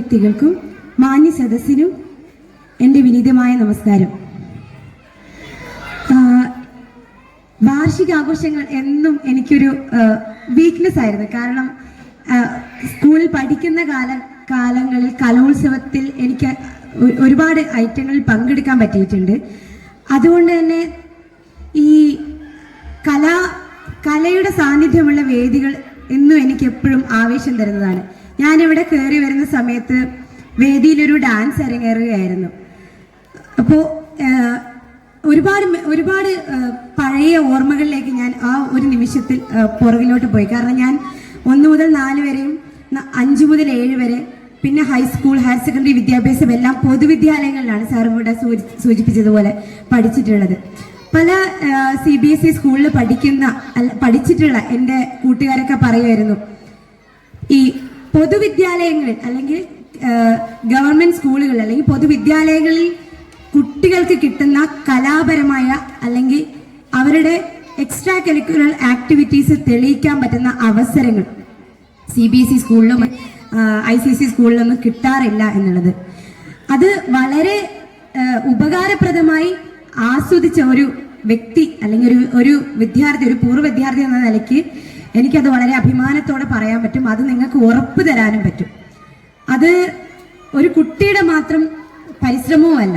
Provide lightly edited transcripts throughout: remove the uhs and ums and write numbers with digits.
വ്യക്തികൾക്കും മാന്യ സദസ്സിനും എൻ്റെ വിനീതമായ നമസ്കാരം. വാർഷികാഘോഷങ്ങൾ എന്നും എനിക്കൊരു വീക്ക്നെസ് ആയിരുന്നു. കാരണം സ്കൂളിൽ പഠിക്കുന്ന കാലങ്ങളിൽ കലോത്സവത്തിൽ എനിക്ക് ഒരുപാട് ഐറ്റങ്ങളിൽ പങ്കെടുക്കാൻ പറ്റിയിട്ടുണ്ട്. അതുകൊണ്ട് തന്നെ ഈ കലയുടെ സാന്നിധ്യമുള്ള വേദികൾ എന്നും എനിക്ക് എപ്പോഴും ആവേശം തരുന്നതാണ്. ഞാനിവിടെ കയറി വരുന്ന സമയത്ത് വേദിയിലൊരു ഡാൻസ് അരങ്ങേറുകയായിരുന്നു. അപ്പോൾ ഒരുപാട് പഴയ ഓർമ്മകളിലേക്ക് ഞാൻ ആ ഒരു നിമിഷത്തിൽ പുറകിലോട്ട് പോയി. കാരണം ഞാൻ 1 മുതൽ 4 വരെയും 5 മുതൽ 7 വരെ, പിന്നെ ഹൈസ്കൂൾ, ഹയർ സെക്കൻഡറി വിദ്യാഭ്യാസം എല്ലാം പൊതുവിദ്യാലയങ്ങളിലാണ് സാർ ഇവിടെ സൂചിപ്പിച്ചതുപോലെ പഠിച്ചിട്ടുള്ളത്. പല CBSE സ്കൂളിൽ പഠിച്ചിട്ടുള്ള എൻ്റെ കൂട്ടുകാരൊക്കെ പറയുമായിരുന്നു, ഈ പൊതുവിദ്യാലയങ്ങളിൽ അല്ലെങ്കിൽ ഗവൺമെന്റ് സ്കൂളുകളിൽ അല്ലെങ്കിൽ പൊതുവിദ്യാലയങ്ങളിൽ കുട്ടികൾക്ക് കിട്ടുന്ന കലാപരമായ അല്ലെങ്കിൽ അവരുടെ എക്സ്ട്രാ കരിക്കുലർ ആക്ടിവിറ്റീസ് തെളിയിക്കാൻ പറ്റുന്ന അവസരങ്ങൾ CBSE സ്കൂളിലും ICSE സ്കൂളിലൊന്നും കിട്ടാറില്ല എന്നുള്ളത്. അത് വളരെ ഉപകാരപ്രദമായി ആസ്വദിച്ച ഒരു വ്യക്തി അല്ലെങ്കിൽ ഒരു വിദ്യാർത്ഥി, ഒരു പൂർവ്വ വിദ്യാർത്ഥി എന്ന നിലയ്ക്ക് എനിക്കത് വളരെ അഭിമാനത്തോടെ പറയാൻ പറ്റും. അത് നിങ്ങൾക്ക് ഉറപ്പ് തരാനും പറ്റും. അത് ഒരു കുട്ടിയുടെ മാത്രം പരിശ്രമവും അല്ല.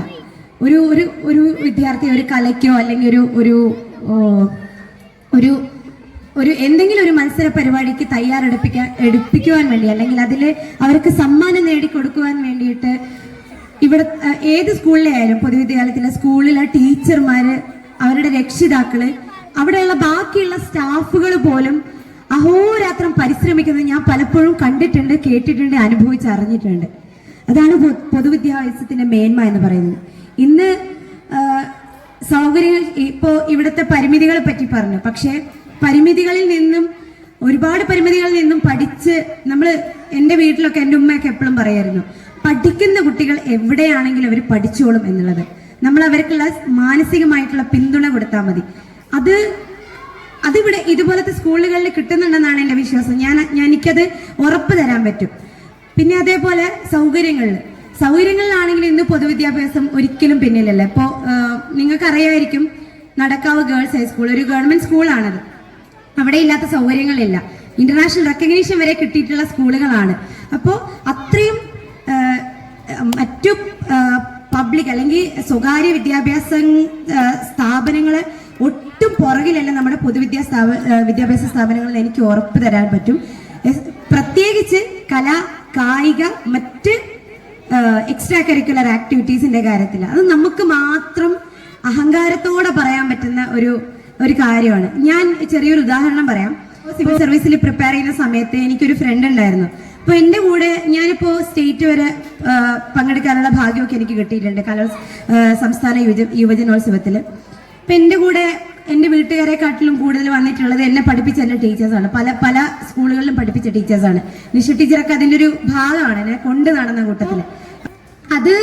ഒരു വിദ്യാർത്ഥി ഒരു കലയ്ക്കോ അല്ലെങ്കിൽ ഒരു എന്തെങ്കിലും ഒരു മത്സര പരിപാടിക്ക് എടുപ്പിക്കുവാൻ വേണ്ടി അല്ലെങ്കിൽ അതിൽ അവർക്ക് സമ്മാനം നേടിക്കൊടുക്കുവാൻ വേണ്ടിയിട്ട് ഇവിടെ ഏത് സ്കൂളിലെ ആയാലും പൊതുവിദ്യാലയത്തിലെ സ്കൂളിലെ ടീച്ചർമാര്, അവരുടെ രക്ഷിതാക്കള്, അവിടെയുള്ള ബാക്കിയുള്ള സ്റ്റാഫുകൾ പോലും അഹോരാത്രം പരിശ്രമിക്കുന്നത് ഞാൻ പലപ്പോഴും കണ്ടിട്ടുണ്ട്, കേട്ടിട്ടുണ്ട്, അനുഭവിച്ചറിഞ്ഞിട്ടുണ്ട്. അതാണ് പൊതുവിദ്യാഭ്യാസത്തിന്റെ മേന്മ എന്ന് പറയുന്നത്. ഇന്ന് സൗകര്യങ്ങൾ, ഇപ്പോൾ ഇവിടുത്തെ പരിമിതികളെ പറ്റി പറഞ്ഞു. പക്ഷെ ഒരുപാട് പരിമിതികളിൽ നിന്നും പഠിച്ച് എൻ്റെ വീട്ടിലൊക്കെ എൻ്റെ ഉമ്മയൊക്കെ എപ്പോഴും പറയായിരുന്നു, പഠിക്കുന്ന കുട്ടികൾ എവിടെയാണെങ്കിലും അവർ പഠിച്ചോളും എന്നുള്ളത്. നമ്മൾ അവർക്കുള്ള മാനസികമായിട്ടുള്ള പിന്തുണ കൊടുത്താൽ മതി. അതിവിടെ ഇതുപോലത്തെ സ്കൂളുകളിൽ കിട്ടുന്നുണ്ടെന്നാണ് എൻ്റെ വിശ്വാസം. എനിക്കത് ഉറപ്പ് തരാൻ പറ്റും. പിന്നെ അതേപോലെ സൗകര്യങ്ങളിലാണെങ്കിൽ ഇന്ന് പൊതുവിദ്യാഭ്യാസം ഒരിക്കലും പിന്നിലല്ല. ഇപ്പോൾ നിങ്ങൾക്കറിയായിരിക്കും, നടക്കാവ് ഗേൾസ് ഹൈസ്കൂൾ ഒരു ഗവൺമെന്റ് സ്കൂളാണത്. അവിടെ ഇല്ലാത്ത സൗകര്യങ്ങളില്ല. ഇന്റർനാഷണൽ റെക്കഗ്നീഷൻ വരെ കിട്ടിയിട്ടുള്ള സ്കൂളുകളാണ്. അപ്പോൾ അത്രയും മറ്റു പബ്ലിക് അല്ലെങ്കിൽ സ്വകാര്യ വിദ്യാഭ്യാസ സ്ഥാപനങ്ങള് ഒട്ടും പുറകിലല്ല നമ്മുടെ വിദ്യാഭ്യാസ സ്ഥാപനങ്ങളിൽ എനിക്ക് ഉറപ്പ് തരാൻ പറ്റും. പ്രത്യേകിച്ച് കല, കായിക, മറ്റ് എക്സ്ട്രാ കരിക്കുലർ ആക്ടിവിറ്റീസിന്റെ കാര്യത്തിൽ അത് നമുക്ക് മാത്രം അഹങ്കാരത്തോടെ പറയാൻ പറ്റുന്ന ഒരു കാര്യമാണ്. ഞാൻ ചെറിയൊരു ഉദാഹരണം പറയാം. സിവിൽ സർവീസിൽ പ്രിപ്പയർ ചെയ്യുന്ന സമയത്ത് എനിക്കൊരു ഫ്രണ്ട് ഉണ്ടായിരുന്നു. അപ്പോൾ എൻ്റെ കൂടെ ഞാനിപ്പോൾ സ്റ്റേറ്റ് വരെ പങ്കെടുക്കാനുള്ള ഭാഗ്യമൊക്കെ എനിക്ക് കിട്ടിയിട്ടുണ്ട് സംസ്ഥാന യുവജനോത്സവത്തിൽ. അപ്പം എൻ്റെ കൂടെ എൻ്റെ വീട്ടുകാരെക്കാട്ടിലും കൂടുതൽ വന്നിട്ടുള്ളത് എന്നെ പഠിപ്പിച്ച എൻ്റെ ടീച്ചേഴ്സാണ്. പല സ്കൂളുകളിലും പഠിപ്പിച്ച ടീച്ചേഴ്സാണ്. നിഷ ടീച്ചറൊക്കെ അതിൻ്റെ ഒരു ഭാഗമാണ്, എന്നെ കൊണ്ട് നടന്ന കൂട്ടത്തിൽ. അത്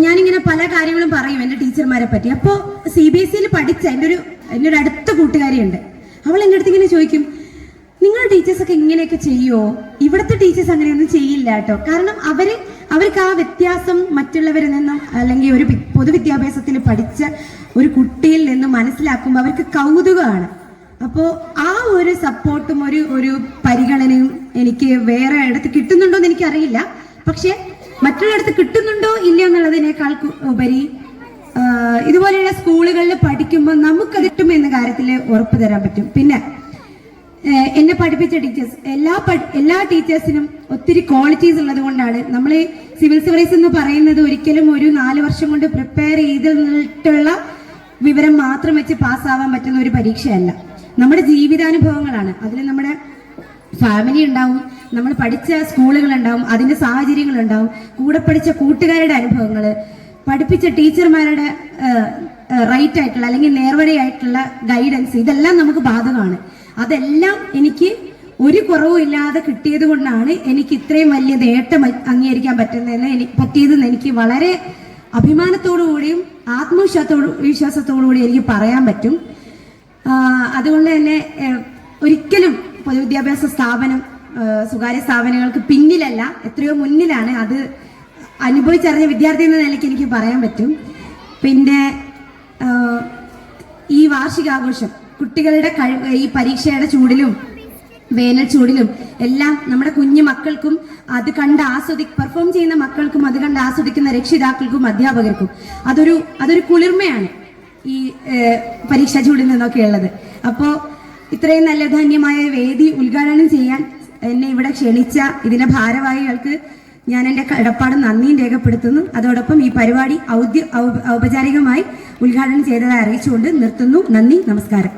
ഞാനിങ്ങനെ പല കാര്യങ്ങളും പറയും എൻ്റെ ടീച്ചർമാരെ പറ്റി. അപ്പോൾ CBSEയിൽ പഠിച്ച എൻ്റെ ഒരു അടുത്ത കൂട്ടുകാരിയുണ്ട്. അവൾ എൻ്റെ അടുത്ത് ഇങ്ങനെ ചോദിക്കും, നിങ്ങളുടെ ടീച്ചേഴ്സൊക്കെ ഇങ്ങനെയൊക്കെ ചെയ്യുമോ? ഇവിടുത്തെ ടീച്ചേഴ്സ് അങ്ങനെയൊന്നും ചെയ്യില്ല കേട്ടോ. കാരണം അവർക്ക് ആ വ്യത്യാസം മറ്റുള്ളവരിൽ നിന്നും അല്ലെങ്കിൽ ഒരു പൊതുവിദ്യാഭ്യാസത്തിൽ പഠിച്ച ഒരു കുട്ടിയിൽ നിന്നും മനസ്സിലാക്കുമ്പോൾ അവർക്ക് കൗതുകമാണ്. അപ്പോൾ ആ ഒരു സപ്പോർട്ടും ഒരു പരിഗണനയും എനിക്ക് വേറെ ഇടത്ത് കിട്ടുന്നുണ്ടോ എന്ന് എനിക്കറിയില്ല. പക്ഷെ മറ്റുള്ളിടത്ത് കിട്ടുന്നുണ്ടോ ഇല്ലയോ എന്നുള്ളതിനേക്കാൾ ഉപരി ഇതുപോലെയുള്ള സ്കൂളുകളിൽ പഠിക്കുമ്പോൾ നമുക്കത് കിട്ടും എന്ന കാര്യത്തിൽ ഉറപ്പ് തരാൻ പറ്റും. പിന്നെ എന്നെ പഠിപ്പിച്ച ടീച്ചേഴ്സ്, എല്ലാ ടീച്ചേഴ്സിനും ഒത്തിരി ക്വാളിറ്റീസ് ഉള്ളത് കൊണ്ടാണ് നമ്മൾ സിവിൽ സർവീസ് എന്ന് പറയുന്നത് ഒരിക്കലും ഒരു 4 വർഷം കൊണ്ട് പ്രിപ്പയർ ചെയ്തിട്ടുള്ള വിവരം മാത്രം വെച്ച് പാസ്സാവാൻ പറ്റുന്ന ഒരു പരീക്ഷയല്ല. നമ്മുടെ ജീവിതാനുഭവങ്ങളാണ്. അതിൽ നമ്മുടെ ഫാമിലി ഉണ്ടാവും, നമ്മൾ പഠിച്ച സ്കൂളുകൾ ഉണ്ടാവും, അതിന്റെ സാഹചര്യങ്ങൾ ഉണ്ടാവും, കൂടെ പഠിച്ച കൂട്ടുകാരുടെ അനുഭവങ്ങൾ, പഠിപ്പിച്ച ടീച്ചർമാരുടെ റൈറ്റ് ആയിട്ടുള്ള അല്ലെങ്കിൽ നേർവഴിയായിട്ടുള്ള ഗൈഡൻസ്, ഇതെല്ലാം നമുക്ക് ബാധകമാണ്. അതെല്ലാം എനിക്ക് ഒരു കുറവും ഇല്ലാതെ കിട്ടിയത് കൊണ്ടാണ് എനിക്ക് ഇത്രയും വലിയ നേട്ടം അംഗീകരിക്കാൻ പറ്റിയതെന്ന് എനിക്ക് വളരെ അഭിമാനത്തോടുകൂടിയും ആത്മവിശ്വാസത്തോടുകൂടി എനിക്ക് പറയാൻ പറ്റും. അതുകൊണ്ട് തന്നെ ഒരിക്കലും പൊതുവിദ്യാഭ്യാസ സ്ഥാപനം സ്വകാര്യ സ്ഥാപനങ്ങൾക്ക് പിന്നിലല്ല, എത്രയോ മുന്നിലാണ്. അത് അനുഭവിച്ചറിഞ്ഞ വിദ്യാർത്ഥി എന്ന നിലയ്ക്ക് എനിക്ക് പറയാൻ പറ്റും. പിന്നെ ഈ വാർഷികാഘോഷം കുട്ടികളുടെ ഈ പരീക്ഷയുടെ ചൂടിലും വേനൽ ചൂടിലും എല്ലാം നമ്മുടെ കുഞ്ഞു മക്കൾക്കും അത് കണ്ട് പെർഫോം ചെയ്യുന്ന മക്കൾക്കും അത് കണ്ട് ആസ്വദിക്കുന്ന രക്ഷിതാക്കൾക്കും അധ്യാപകർക്കും അതൊരു കുളിർമയാണ് ഈ പരീക്ഷാ ചൂടിൽ നിന്നൊക്കെ ഉള്ളത്. അപ്പോൾ ഇത്രയും നല്ല ധന്യമായ വേദി ഉദ്ഘാടനം ചെയ്യാൻ എന്നെ ഇവിടെ ക്ഷണിച്ച ഇതിന്റെ ഭാരവാഹികൾക്ക് ഞാൻ എൻ്റെ കടപ്പാടും നന്ദിയും രേഖപ്പെടുത്തുന്നു. അതോടൊപ്പം ഈ പരിപാടി ഔപചാരികമായി ഉദ്ഘാടനം ചെയ്തതായി അറിയിച്ചുകൊണ്ട് നിർത്തുന്നു. നന്ദി, നമസ്കാരം.